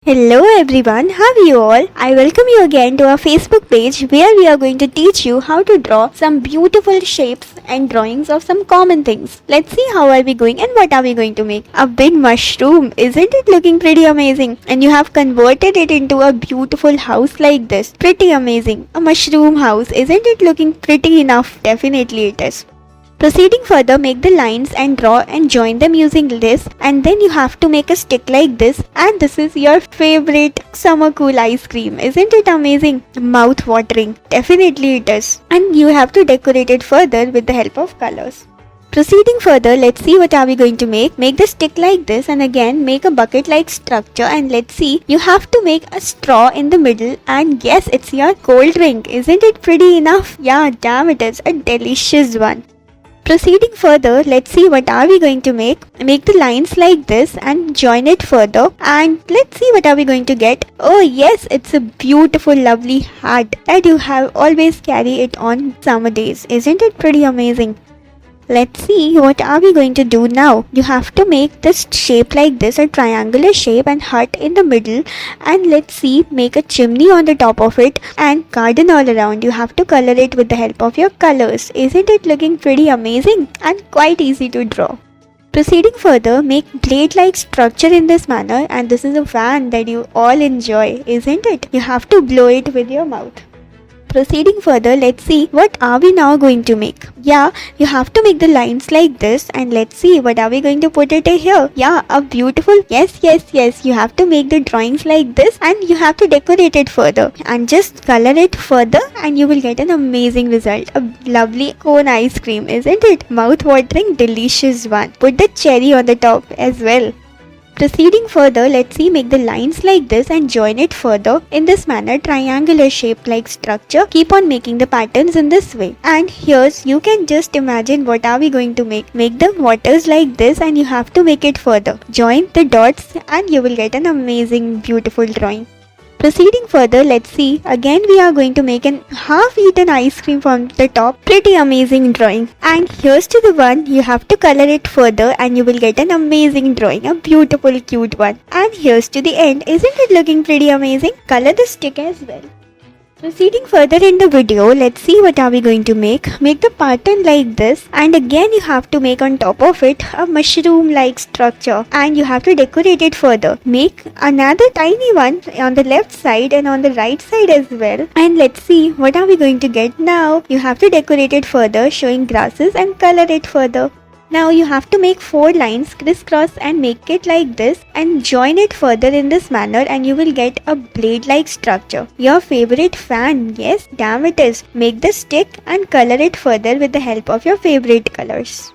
Hello everyone, how are you all? I welcome you again to our Facebook page where we are going to teach you how to draw some beautiful shapes and drawings of some common things. Let's see how are we going and what are we going to make. A big mushroom, isn't it looking pretty amazing? And you have converted it into a beautiful house like this. Pretty amazing. A mushroom house, isn't it looking pretty enough? Definitely it is. Proceeding further, make the lines and draw and join them using this, and then you have to make a stick like this, and this is your favorite summer cool ice cream. Isn't it amazing? Mouth watering. Definitely it is. And you have to decorate it further with the help of colors. Proceeding further, let's see what are we going to make. Make the stick like this and again make a bucket like structure, and let's see, you have to make a straw in the middle, and yes, it's your cold drink. Isn't it pretty enough? Yeah, damn, it is a delicious one. Proceeding further, let's see what are we going to make. Make the lines like this and join it further, and let's see what are we going to get. Oh yes, it's a beautiful lovely hat that you have always carry it on summer days. Isn't it pretty amazing? Let's see what are we going to do now. You have to make this shape like this, a triangular shape and hut in the middle, and let's see, make a chimney on the top of it and garden all around. You have to color it with the help of your colors. Isn't it looking pretty amazing and quite easy to draw? Proceeding further, make blade-like structure in this manner, and this is a fan that you all enjoy, isn't it? You have to blow it with your mouth. Proceeding further, let's see what are we now going to make. Yeah, you have to make the lines like this, and let's see what are we going to put it here. Yeah, a beautiful, yes, you have to make the drawings like this and you have to decorate it further and just color it further, and you will get an amazing result. A lovely cone ice cream, isn't it? Mouth-watering, delicious one. Put the cherry on the top as well. Proceeding further, let's see, make the lines like this and join it further in this manner, triangular shape like structure. Keep on making the patterns in this way. And here's, you can just imagine what are we going to make. Make the waters like this and you have to make it further. Join the dots and you will get an amazing beautiful drawing. Proceeding further, let's see, again we are going to make an half-eaten ice cream from the top. Pretty amazing drawing. And here's to the one, you have to color it further and you will get an amazing drawing, a beautiful cute one. And here's to the end. Isn't it looking pretty amazing? Color the stick as well. Proceeding further in the video, let's see what are we going to make. Make the pattern like this, and again you have to make on top of it a mushroom like structure, and you have to decorate it further. Make another tiny one on the left side and on the right side as well, and let's see what are we going to get now. You have to decorate it further, showing grasses, and color it further. Now you have to make 4 lines crisscross and make it like this and join it further in this manner, and you will get a blade like structure. Your favorite fan, yes, damn it is. Make the stick and color it further with the help of your favorite colors.